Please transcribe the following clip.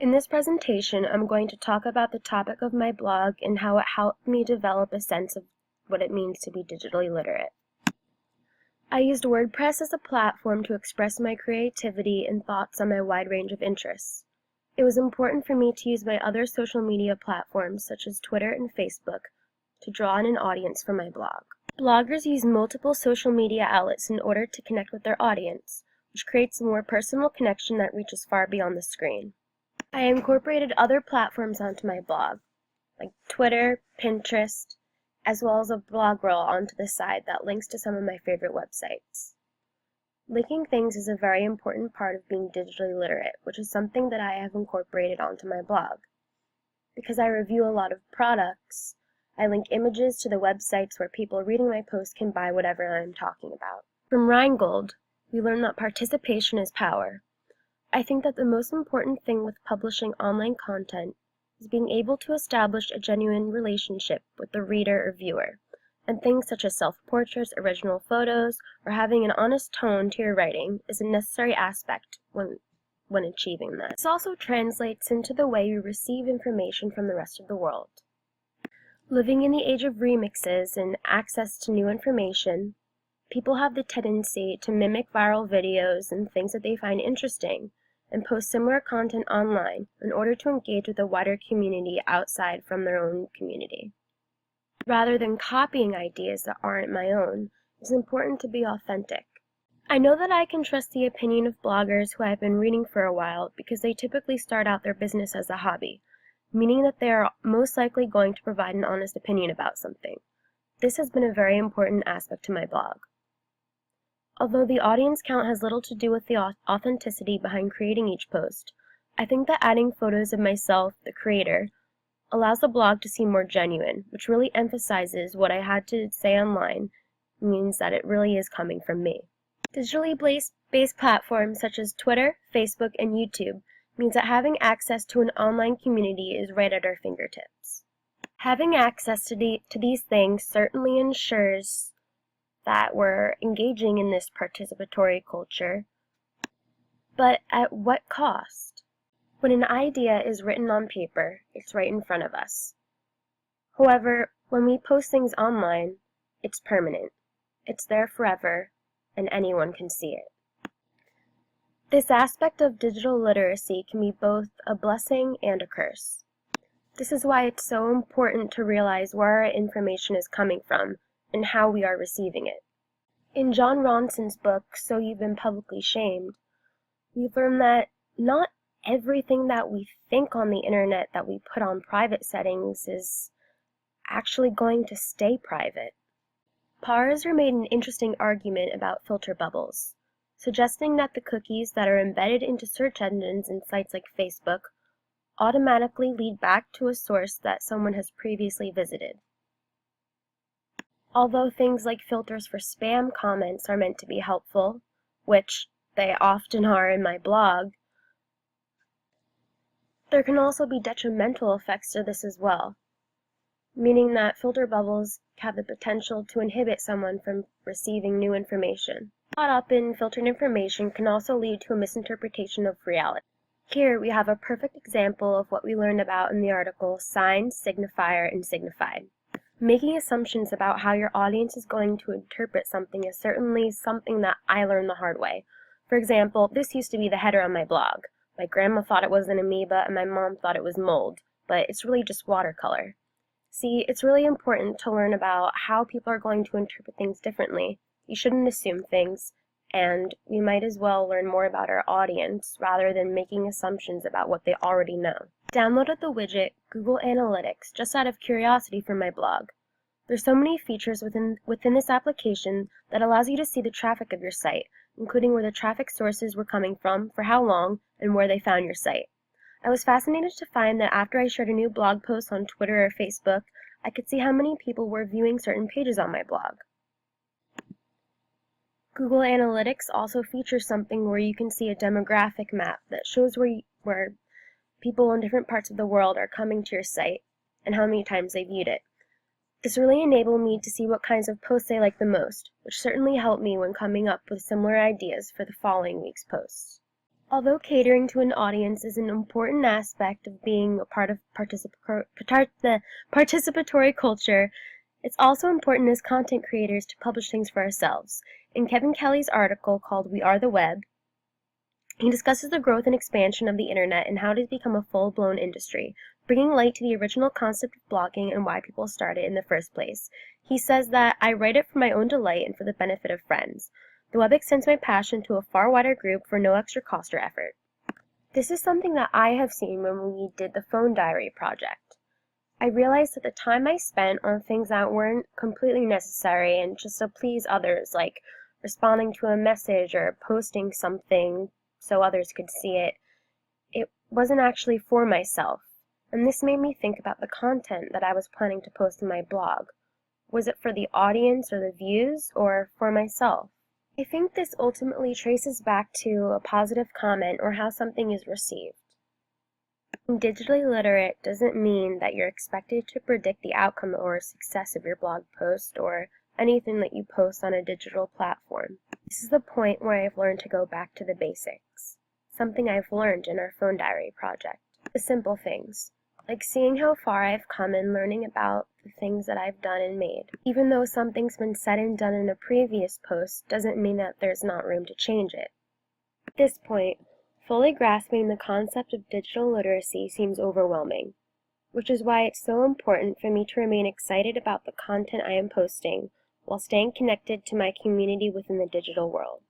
In this presentation, I'm going to talk about the topic of my blog and how it helped me develop a sense of what it means to be digitally literate. I used WordPress as a platform to express my creativity and thoughts on my wide range of interests. It was important for me to use my other social media platforms, such as Twitter and Facebook, to draw in an audience for my blog. Bloggers use multiple social media outlets in order to connect with their audience, which creates a more personal connection that reaches far beyond the screen. I incorporated other platforms onto my blog, like Twitter, Pinterest, as well as a blog roll onto the side that links to some of my favorite websites. Linking things is a very important part of being digitally literate, which is something that I have incorporated onto my blog. Because I review a lot of products, I link images to the websites where people reading my post can buy whatever I'm talking about. From Rheingold, we learn that participation is power. I think that the most important thing with publishing online content is being able to establish a genuine relationship with the reader or viewer, and things such as self-portraits, original photos, or having an honest tone to your writing is a necessary aspect when achieving that. This also translates into the way you receive information from the rest of the world. Living in the age of remixes and access to new information, people have the tendency to mimic viral videos and things that they find interesting and post similar content online in order to engage with a wider community outside from their own community. Rather than copying ideas that aren't my own, it's important to be authentic. I know that I can trust the opinion of bloggers who I've been reading for a while because they typically start out their business as a hobby, meaning that they are most likely going to provide an honest opinion about something. This has been a very important aspect to my blog. Although the audience count has little to do with the authenticity behind creating each post, I think that adding photos of myself, the creator, allows the blog to seem more genuine, which really emphasizes what I had to say online means that it really is coming from me. Digitally based platforms such as Twitter, Facebook, and YouTube means that having access to an online community is right at our fingertips. Having access to these things certainly ensures that we're engaging in this participatory culture, but at what cost? When an idea is written on paper, it's right in front of us. However, when we post things online, it's permanent. It's there forever, and anyone can see it. This aspect of digital literacy can be both a blessing and a curse. This is why it's so important to realize where our information is coming from and how we are receiving it. In John Ronson's book, So You've Been Publicly Shamed, we've learned that not everything that we think on the internet that we put on private settings is actually going to stay private. Parser made an interesting argument about filter bubbles, suggesting that the cookies that are embedded into search engines and sites like Facebook automatically lead back to a source that someone has previously visited. Although things like filters for spam comments are meant to be helpful, which they often are in my blog, there can also be detrimental effects to this as well, meaning that filter bubbles have the potential to inhibit someone from receiving new information. Caught up in filtered information can also lead to a misinterpretation of reality. Here we have a perfect example of what we learned about in the article Sign, Signifier, and Signified. Making assumptions about how your audience is going to interpret something is certainly something that I learned the hard way. For example, this used to be the header on my blog. My grandma thought it was an amoeba and my mom thought it was mold, but it's really just watercolor. See, it's really important to learn about how people are going to interpret things differently. You shouldn't assume things, and we might as well learn more about our audience rather than making assumptions about what they already know. Downloaded the widget Google Analytics just out of curiosity for my blog. There's so many features within this application that allows you to see the traffic of your site, including where the traffic sources were coming from, for how long, and where they found your site. I was fascinated to find that after I shared a new blog post on Twitter or Facebook, I could see how many people were viewing certain pages on my blog. Google Analytics also features something where you can see a demographic map that shows where people in different parts of the world are coming to your site and how many times they viewed it. This really enabled me to see what kinds of posts they like the most, which certainly helped me when coming up with similar ideas for the following week's posts. Although catering to an audience is an important aspect of being a part of the participatory culture, it's also important as content creators to publish things for ourselves. In Kevin Kelly's article called We Are the Web, he discusses the growth and expansion of the internet and how it has become a full-blown industry, bringing light to the original concept of blogging and why people started in the first place. He says that, "I write it for my own delight and for the benefit of friends. The web extends my passion to a far wider group for no extra cost or effort." This is something that I have seen when we did the phone diary project. I realized that the time I spent on things that weren't completely necessary and just to please others, like responding to a message or posting something so others could see it, it wasn't actually for myself. And this made me think about the content that I was planning to post in my blog. Was it for the audience or the views, or for myself? I think this ultimately traces back to a positive comment or how something is received. Being digitally literate doesn't mean that you're expected to predict the outcome or success of your blog post or anything that you post on a digital platform. This is the point where I've learned to go back to the basics, something I've learned in our phone diary project. The simple things, like seeing how far I've come and learning about the things that I've done and made. Even though something's been said and done in a previous post doesn't mean that there's not room to change it. At this point, fully grasping the concept of digital literacy seems overwhelming, which is why it's so important for me to remain excited about the content I am posting while staying connected to my community within the digital world.